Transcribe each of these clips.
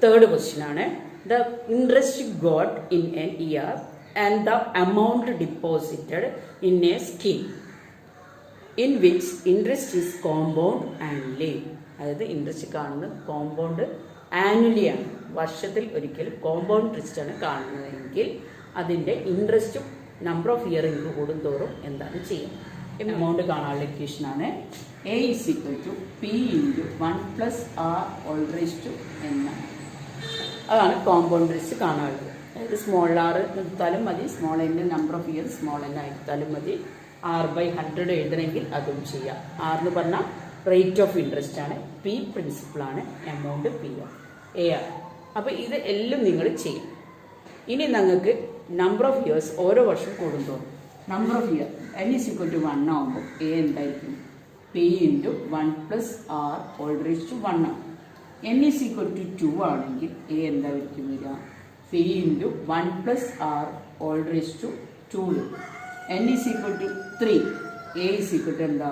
Third question ആണ് the interest got in an year and the amount deposited in a scheme in which interest is compound annually. അതായത് interest കാണുന്നത് compound annually ആണ്, വർഷത്തിൽ ഒരിക്കൽ compound interest ആണ് കാണുന്നതെങ്കിൽ അതിൻ്റെ ഇൻട്രസ്റ്റും നമ്പർ ഓഫ് ഇയർ കൂടുന്തോറും എന്താണ് ചെയ്യുക? എമൗണ്ട് കാണാനുള്ള ഇക്വേഷൻ ആണ് A is equal to P into 1 plus R all raised to N. അതാണ് കോമ്പൗണ്ട് ഇൻട്രസ്റ്റ് കാണാനുള്ളത്. അതായത് സ്മോൾ ആർ എടുത്താലും മതി, സ്മോൾ എൻ്റെ number of year small N എടുത്താലും മതി. R/100 എഴുതണമെങ്കിൽ അതും ചെയ്യാം. R എന്ന് പറഞ്ഞാൽ റേറ്റ് ഓഫ് ഇൻട്രസ്റ്റ് ആണ്, P പ്രിൻസിപ്പിളാണ്, എമൗണ്ട് AR. അപ്പോൾ ഇത് എല്ലാം നിങ്ങൾ ചെയ്യും. ഇനി നിങ്ങൾക്ക് നമ്പർ ഓഫ് ഇയേഴ്സ് ഓരോ വർഷം കൂടുമ്പോൾ number of year N is equal to 1 ആകുമ്പോൾ A എന്തായിരിക്കും? P into 1 plus R all raised to 1 ആണ്. N is equal to 2 ആണെങ്കിൽ A എന്തായിരിക്കും വരിക? P into 1 plus R all raised to 2. N is equal to 3. A is equal to എന്താ?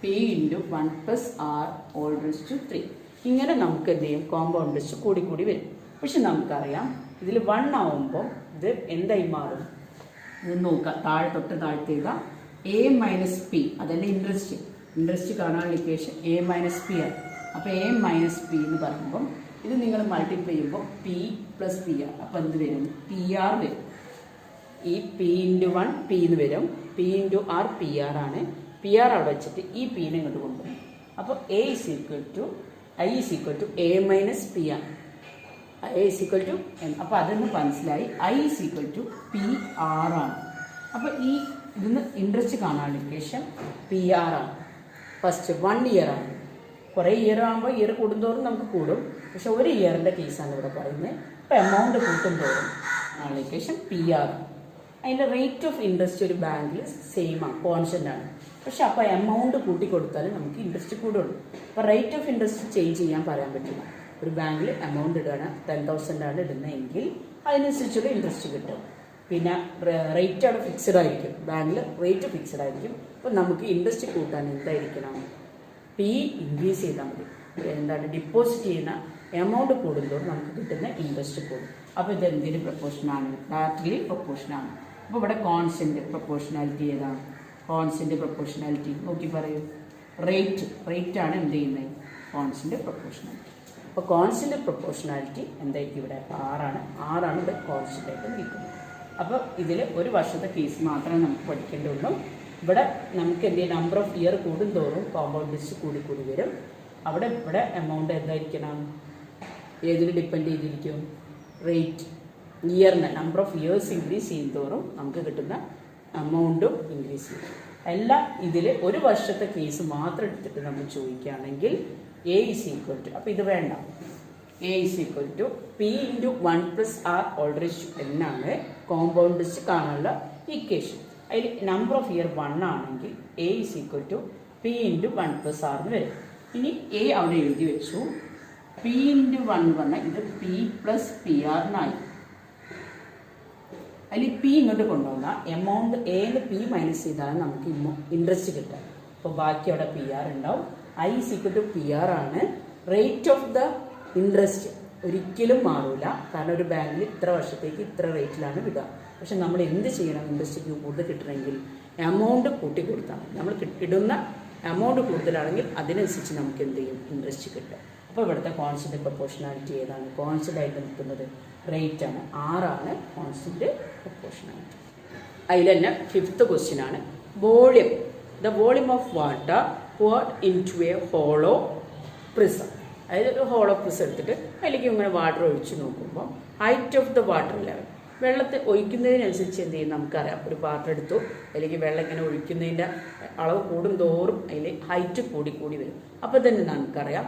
P into 1 plus R all raised to 3. ഇങ്ങനെ നമുക്ക് എന്ത് ചെയ്യും? Compound interest കൂടി വരും. പക്ഷെ നമുക്കറിയാം ഇതിൽ 1 ആവുമ്പോൾ ഇത് എന്തായി മാറും? ഇത് നോക്കാം, തൊട്ട് താഴത്തെ എഴുതാം. A മൈനസ് പി, അതല്ല ഇൻട്രസ്റ്റ് കാണാനുള്ള ഇക്വേഷൻ A മൈനസ് പി ആണ്. അപ്പോൾ A മൈനസ് പി എന്ന് പറയുമ്പം ഇത് നിങ്ങൾ മൾട്ടിപ്ലൈ ചെയ്യുമ്പോൾ P പ്ലസ് പി ആർ. അപ്പോൾ എന്ത് വരും? PR വരും. ഈ P ഇൻറ്റു 1 P എന്ന് വരും, P ഇൻറ്റു R PR ആണ്. PR അവിടെ വെച്ചിട്ട് ഈ Pനെ ഇങ്ങോട്ട് കൊണ്ടുപോകും. അപ്പോൾ I is equal to A minus P ആണ്. A is equal to N. അപ്പോൾ അതൊന്ന് മനസ്സിലായി. I is equal to PR ആണ്. അപ്പോൾ ഈ ഇതിന്ന് ഇൻട്രസ്റ്റ് കാണാനുള്ള ഇക്വേഷൻ PR ആണ്. ഫസ്റ്റ് 1 ഇയർ ആണ്. കുറേ ഇയർ ആകുമ്പോൾ ഇയർ കൂടുന്തോറും നമുക്ക് കൂടും, പക്ഷെ ഒരു ഇയറിൻ്റെ കേസാണ് ഇവിടെ പറയുന്നത്. അപ്പോൾ എമൗണ്ട് കൂട്ടുന്തോറും ആണ് ഇക്വേഷൻ PR. അതിൻ്റെ റേറ്റ് ഓഫ് ഇൻട്രസ്റ്റ് ഒരു ബാങ്കിൽ സെയിം ആണ്, കോൺസ്റ്റൻ്റ് ആണ്. പക്ഷെ അപ്പോൾ എമൗണ്ട് കൂട്ടി കൊടുത്താൽ നമുക്ക് ഇൻട്രസ്റ്റ് കൂടുള്ളൂ. അപ്പോൾ റേറ്റ് ഓഫ് ഇൻട്രസ്റ്റ് ചേഞ്ച് ചെയ്യാൻ പറയാൻ പറ്റില്ല. ഒരു ബാങ്കിൽ എമൗണ്ട് ഇടുകയാണ് 10,000 ആണ് ഇടുന്നതെങ്കിൽ അതിനനുസരിച്ചുള്ള ഇൻട്രസ്റ്റ് കിട്ടും. പിന്നെ റേറ്റ് അവിടെ ഫിക്സഡ് ആയിരിക്കും, ബാങ്കിൽ റേറ്റ് ഫിക്സഡ് ആയിരിക്കും. അപ്പോൾ നമുക്ക് ഇൻട്രസ്റ്റ് കൂട്ടാൻ എന്തായിരിക്കണം? P ഇൻക്രീസ് ചെയ്താൽ മതി. എന്താണ്? ഡിപ്പോസിറ്റ് ചെയ്യുന്ന എമൗണ്ട് കൂടുമ്പോൾ നമുക്ക് കിട്ടുന്ന ഇൻട്രസ്റ്റ് കൂടും. അപ്പോൾ ഇത് എന്തിന് പ്രൊപ്പോർഷനാണ്? ഡയറക്റ്റ്ലി പ്രൊപ്പോർഷനാണ്. അപ്പോൾ ഇവിടെ കോൺസ്റ്റന്റ് പ്രൊപ്പോർഷനാലിറ്റി ഏതാണ്? കോൺസ്റ്റന്റ് പ്രൊപ്പോർഷനാലിറ്റി നോക്കി പറയൂ. റേറ്റ് ആണ് എന്ത് ചെയ്യുന്നത്? Constant proportionality. അപ്പോൾ കോൺസ്റ്റന്റ് പ്രൊപ്പോർഷനാലിറ്റി എന്തായിരിക്കും? ഇവിടെ ആറാണ് ഇവിടെ കോൺസ്റ്റന്റ് ആയിട്ട് നിൽക്കുന്നത്. അപ്പോൾ ഇതിൽ ഒരു വർഷത്തെ കേസ് മാത്രമേ നമുക്ക് പഠിക്കേണ്ടുള്ളൂ. ഇവിടെ നമുക്ക് എന്ത് ചെയ്യും? നമ്പർ ഓഫ് ഇയർ കൂടുന്തോറും കോമ്പൗണ്ട് ഇൻട്രസ്റ്റ് കൂടി വരും. ഇവിടെ എമൗണ്ട് എന്തായിരിക്കണം? ഏതിന് ഡിപ്പെൻഡ് ചെയ്തിരിക്കും? റേറ്റ് ഇയറിന് നമ്പർ ഓഫ് ഇയേഴ്സ് ഇൻക്രീസ് ചെയ്യുന്തോറും നമുക്ക് കിട്ടുന്ന എമൗണ്ടും ഇൻക്രീസ് ചെയ്യും. എല്ലാം ഇതിൽ ഒരു വർഷത്തെ കേസ് മാത്രം എടുത്തിട്ട് നമ്മൾ ചോദിക്കുകയാണെങ്കിൽ A is equal to, അപ്പോൾ ഇത് വേണ്ട, A is equal to P into 1 plus R all raised to N ആണ് കോമ്പൗണ്ട് ഇൻട്രസ്റ്റ് കാണാനുള്ള ഇക്വേഷൻ. അതിൽ നമ്പർ ഓഫ് ഇയർ 1 ആണെങ്കിൽ A is equal to P into 1 plus R എന്ന് വരും. ഇനി A അവിടെ എഴുതി വെച്ചു. P into 1 എന്ന് പറഞ്ഞാൽ ഇത് P plus PR എന്നായി. അതിൽ P ഇങ്ങോട്ട് കൊണ്ടുവന്നാൽ എമൗണ്ട് Aന്ന് P മൈനസ് ചെയ്താൽ നമുക്ക് ഇൻട്രസ്റ്റ് കിട്ടുക. അപ്പോൾ ബാക്കി അവിടെ PR ഉണ്ടാവും. I is equal to PR ആണ്. റേറ്റ് ഓഫ് ദ ഇൻട്രസ്റ്റ് ഒരിക്കലും മാറില്ല, കാരണം ഒരു ബാങ്കിൽ ഇത്ര വർഷത്തേക്ക് ഇത്ര റേറ്റിലാണ് വിടുക. പക്ഷെ നമ്മൾ എന്ത് ചെയ്യണം? ഇൻട്രസ്റ്റ് കൂടുതൽ കിട്ടണമെങ്കിൽ എമൗണ്ട് കൂട്ടി കൊടുത്താൽ മതി. നമ്മൾ ഇടുന്ന എമൗണ്ട് കൂടുതലാണെങ്കിൽ അതിനനുസരിച്ച് നമുക്ക് എന്ത് ചെയ്യും? ഇൻട്രസ്റ്റ് കിട്ടും. അപ്പോൾ ഇവിടുത്തെ കോൺസ്റ്റന്റ് പ്രൊപ്പോർഷനാലിറ്റി ഏതാണ്? കോൺസ്റ്റന്റ് ആയിട്ട് നിൽക്കുന്നത് റേറ്റ് ആണ്. ആറാണ് കോൺസ്റ്റന്റ് പ്രൊപ്പോർഷനാലിറ്റി. അതിൽ തന്നെ 5th ക്വസ്റ്റ്യൻ ആണ് volume. The volume of water poured into a hollow prism. അതായത് ഒരു ഹോളോ പ്രിസം എടുത്തിട്ട് അതിലേക്ക് ഇങ്ങനെ വാട്ടർ ഒഴിച്ച് നോക്കുമ്പോൾ height of the water level, വെള്ളത്തെ ഒഴിക്കുന്നതിനനുസരിച്ച് എന്ത് ചെയ്യും? നമുക്കറിയാം. ഒരു പാത്രം എടുത്തു, അതിലേക്ക് വെള്ളം ഇങ്ങനെ ഒഴിക്കുന്നതിൻ്റെ അളവ് കൂടുന്തോറും അതിൽ ഹൈറ്റ് കൂടി വരും. അപ്പോൾ തന്നെ നമുക്കറിയാം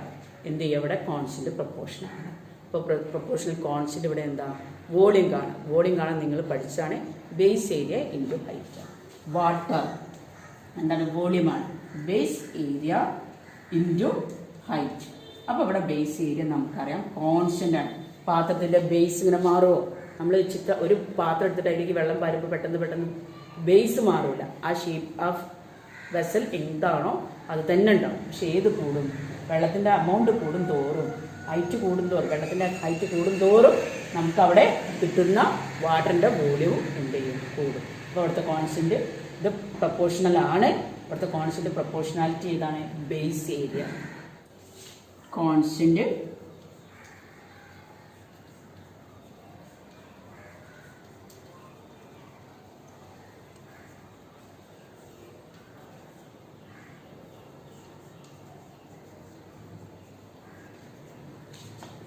എന്ത് ചെയ്യുക? ഇവിടെ കോൺസ്റ്റന്റ് പ്രൊപ്പോർഷനാണ്. അപ്പോൾ പ്രൊപ്പോർഷണൽ കോൺസ്റ്റന്റ് ഇവിടെ എന്താ? വോളിയം കാണാൻ നിങ്ങൾ പഠിച്ചാണ് base area into height. Water എന്താണ്? വോളിയമാണ്. Base area into height. അപ്പോൾ ഇവിടെ ബേസ് ഏരിയ നമുക്കറിയാം കോൺസ്റ്റൻ്റ് ആണ്. പാത്രത്തിൻ്റെ ബേസ് ഇങ്ങനെ മാറുമോ? നമ്മൾ ഒരു പാത്രം എടുത്തിട്ട് അതിലേക്ക് വെള്ളം പാരുമ്പോൾ പെട്ടെന്ന് ബേസ് മാറില്ല. ആ ഷേപ്പ് ഓഫ് വെസൽ എന്താണോ അത് തന്നെ ഉണ്ടാവും. പക്ഷെ ഏത് കൂടും? വെള്ളത്തിൻ്റെ എമൗണ്ട് കൂടും തോറും ഹൈറ്റ് കൂടുന്തോറും, വെള്ളത്തിൻ്റെ ഹൈറ്റ് കൂടുന്തോറും നമുക്ക് അവിടെ കിട്ടുന്ന വാട്ടറിൻ്റെ വോള്യവും എന്ത് ചെയ്യും, കൂടും. അപ്പോൾ അവിടുത്തെ കോൺസ്റ്റൻറ്റ് ഇത് പ്രപ്പോർഷണൽ ആണ്. ഇവിടുത്തെ കോൺസ്റ്റൻറ്റ് പ്രപ്പോർഷണാലിറ്റി ഏതാണ്, base area. Constant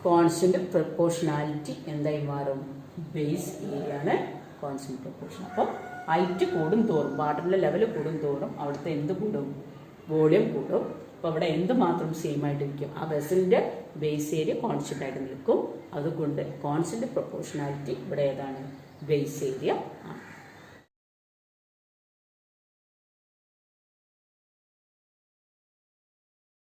constant proportionality എന്തായി മാറും, ബേസ് ഏരിയ ആണ് കോൺസ്റ്റന്റ് പ്രപ്പോർഷൻ. അപ്പോൾ ഹൈറ്റ് കൂടും തോറും, വാട്ടറിൻ്റെ ലെവൽ കൂടും തോറും അവിടുത്തെ എന്ത് കൂടും, വോളിയം കൂടും. അപ്പോൾ അവിടെ എന്ത് മാത്രം സെയിം ആയിട്ടിരിക്കും, ആ വെസലിൻ്റെ ബേസ് ഏരിയ കോൺസ്റ്റന്റ് ആയിട്ട് നിൽക്കും. അതുകൊണ്ട് കോൺസ്റ്റന്റ് പ്രപ്പോർഷണാലിറ്റി ഇവിടെ ഏതാണ്, ബേസ് ഏരിയ ആണ്.